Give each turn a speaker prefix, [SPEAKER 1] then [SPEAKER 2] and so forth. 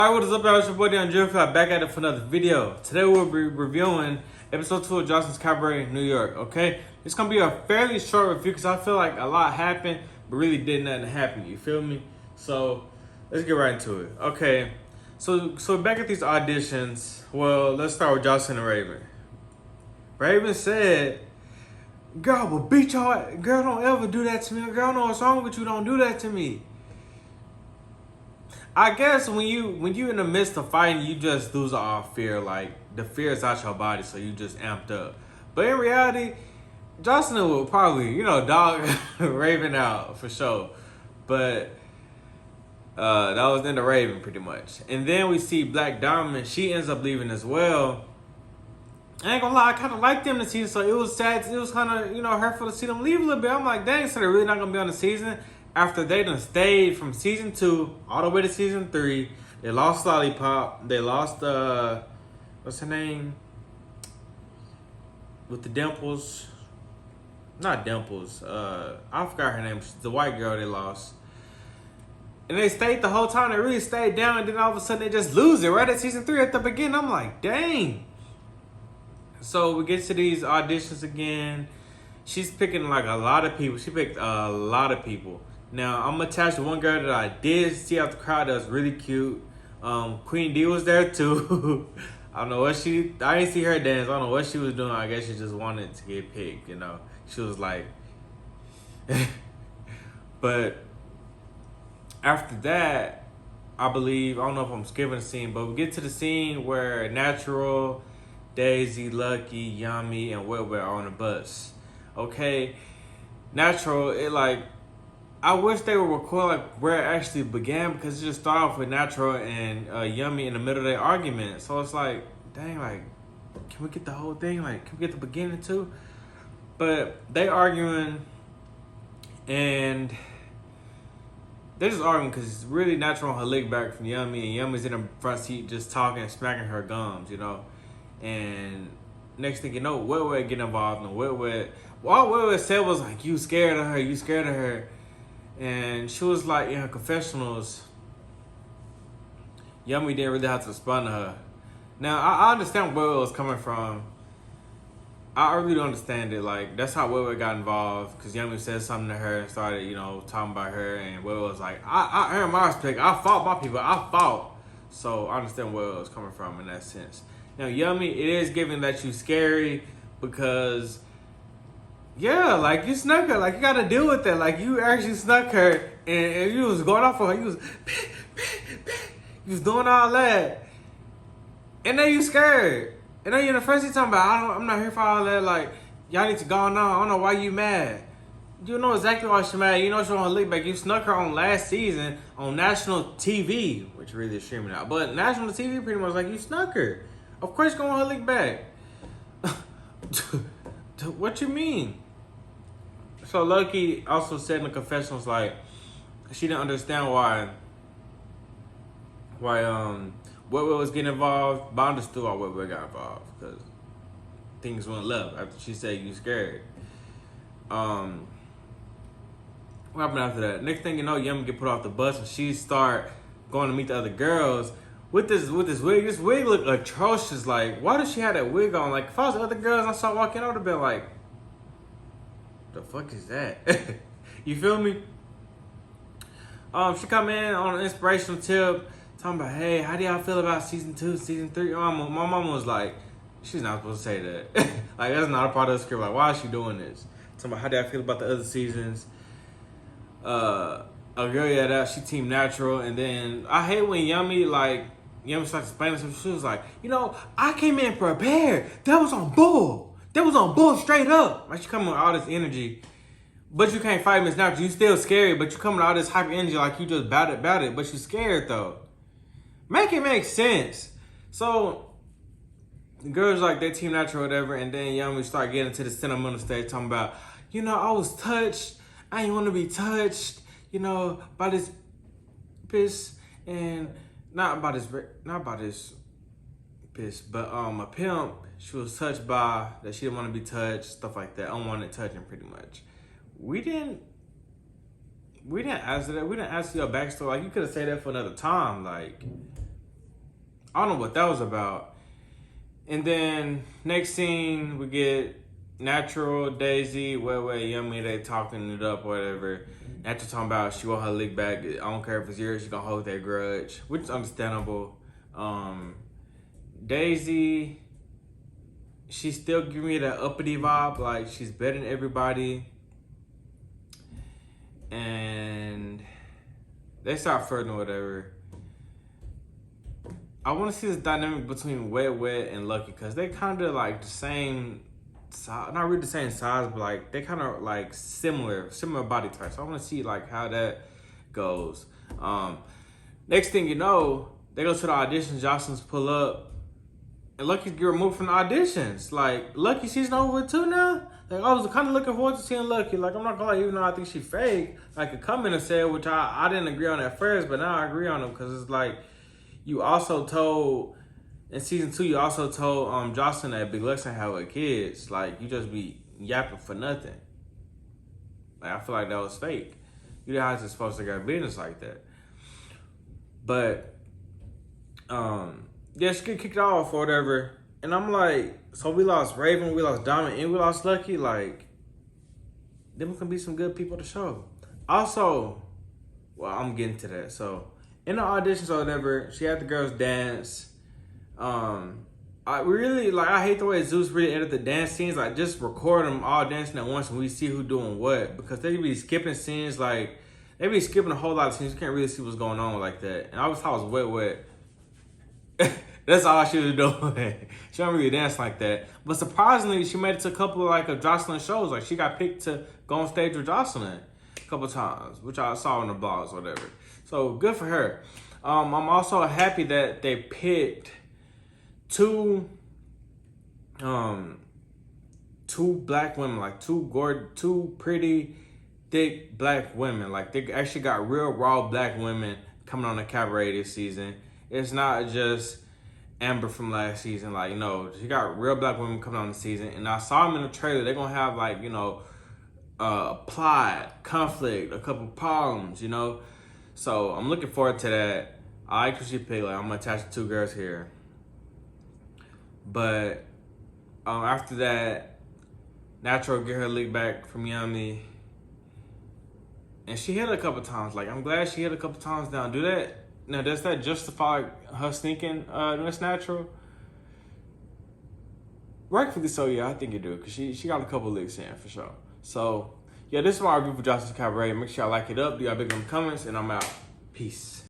[SPEAKER 1] Alright, what is up, y'all? It's your boy Joseline back at it for another video. Today we'll be reviewing episode 2 of Joseline's Cabaret in New York, okay? It's gonna be a fairly short review because I feel like a lot happened, but really did nothing happen, you feel me? So, let's get right into it. Okay, so back at these auditions, well, let's start with Joseline and Raven. Raven said, "Girl, will beat y'all. Girl, don't ever do that to me. Girl, know what's wrong with you. Don't do that to me." I guess when you in the midst of fighting, you just lose all fear. Like the fear is out your body, so you just amped up. But in reality, Joseline will probably, dog Raven out for sure. But that was in the Raven pretty much. And then we see Black Diamond. She ends up leaving as well. I ain't gonna lie, I kind of liked them this season, so it was sad. It was kind of, hurtful to see them leave a little bit. I'm like, dang, so they're really not gonna be on the season after they done stayed from season 2 all the way to season 3. They lost Lollipop. They lost what's her name? With the dimples. Not dimples. I forgot her name. She's the white girl they lost. And they stayed the whole time. They really stayed down, and then all of a sudden they just lose it right at season 3 at the beginning. I'm like, dang. So we get to these auditions again. She's picking like a lot of people. She picked a lot of people. Now I'm attached to one girl that I did see out the crowd that was really cute. Queen D was there too. I don't know what I didn't see her dance. I don't know what she was doing. I guess she just wanted to get picked, She was like, but after that, I don't know if I'm skipping a scene, but we get to the scene where Natural, Daisy, Lucky, Yummy, and Wet are on the bus. Okay, Natural, I wish they would record where it actually began, because it just started off with Natural and Yummy in the middle of their argument. So it's like, dang, can we get the whole thing? Can we get the beginning too? But they arguing, and they're just arguing because it's really Natural on her leg back from Yummy, and Yummy's in the front seat just talking and smacking her gums, And next thing you know, Wet get involved, and all Wet said was like, you scared of her. And she was like, in her confessionals, Yummy didn't really have to respond to her. Now, I understand where it was coming from. I really don't understand it. That's how Wet got involved, because Yummy said something to her and started, talking about her. And Wet was like, I earned my respect. I fought my people. I fought. So I understand where it was coming from in that sense. Now, Yummy, it is giving that you scary because, yeah, you snuck her. You got to deal with that. You actually snuck her, and you was going off for her. You was doing all that. And then you scared. And then you're in the first scene talking about, I'm not here for all that. Y'all need to go on. I don't know why you mad. You know exactly why she's mad. You know she want to look back. You snuck her on last season on national TV, which really is streaming out. But national TV pretty much you snuck her. Of course, you're going to lick back. What you mean? So Lucky also said in the confessionals she didn't understand why Wet was getting involved, but I understood why Wet got involved because things went left after she said you scared. What happened after that? Next thing you know, Yummy get put off the bus and she start going to meet the other girls. With this wig, this wig look atrocious. Why does she have that wig on? If I was the other girls I saw walking out, I'd be like, the fuck is that? You feel me? She come in on an inspirational tip, talking about, hey, how do y'all feel about season 2, season 3? My mama was like, she's not supposed to say that. That's not a part of the script. Why is she doing this? Talking about how do I feel about the other seasons? A girl, that she team Natural, and then I hate when Yummy starts explaining something. She was like, I came in prepared. That was on bull. Straight up. She coming with all this energy, but you can't fight Miss Natural. You still scary, but you coming with all this hyper energy you just about it, but you scared though. Make it make sense. So the girls they team Natural or whatever, and then Yummy start getting to the sentimental stage, talking about, I was touched. I ain't want to be touched, by this piss, and not by this piss, but a pimp she was touched by, that she didn't want to be touched, stuff like that, unwanted touching pretty much. We didn't We didn't ask that. We didn't ask your backstory. Like, you could have said that for another time. Like, I don't know what that was about. And then next scene, we get Natural, Daisy, Way, Yummy, they talking it up, whatever. Natural talking about she want her lick back. I don't care if it's years, she gonna hold that grudge, which is understandable. Daisy, she still giving me that uppity vibe, like she's better than everybody. And they start flirting or whatever. I want to see this dynamic between Wet and Lucky, because they kind of like the same size, not really the same size, but like they kind of like similar body types. So I want to see like how that goes. Next thing you know, they go to the auditions. Joseline's pull up, and Lucky's get removed from the auditions. Like Lucky season over too now. Like I was kind of looking forward to seeing Lucky. Like I'm not gonna lie, even though I think she fake, like a comment and said, which I didn't agree on at first, but now I agree on them, because it's like you also told in season 2, you also told Joseline that Big Lex ain't have her kids. Like you just be yapping for nothing. Like I feel like that was fake. You know how it's supposed to get business like that. But yeah, she get kicked off or whatever. And I'm like, so we lost Raven, we lost Diamond, and we lost Lucky. Like, them can be some good people to show. Also, well, I'm getting to that. So, in the auditions or whatever, she had the girls dance. I hate the way Zeus really edited the dance scenes. Like, just record them all dancing at once and we see who doing what. Because they be skipping scenes, like, they be skipping a whole lot of scenes. You can't really see what's going on like that. And I always thought it was wet. That's all she was doing. She don't really dance like that. But surprisingly, she made it to a couple of Joseline shows. Like she got picked to go on stage with Joseline a couple times, which I saw in the blogs or whatever. So good for her. I'm also happy that they picked two black women, like two pretty thick black women. Like they actually got real raw black women coming on the Cabaret this season. It's not just Amber from last season. Like, no, she got real black women coming on the season. And I saw them in the trailer. They're going to have plot, conflict, a couple problems, So I'm looking forward to that. I like what she picked. Like, I'm going to attach the two girls here. But after that, Natural get her lick back from Yummy. And she hit a couple times. Like, I'm glad she hit a couple times now. Now, does that justify her sneaking Miss Natural? Rightfully so, yeah, I think it do. Because she got a couple licks in, for sure. So, yeah, this is my review for Joseline's Cabaret. Make sure y'all like it up. Do y'all big on the comments. And I'm out. Peace.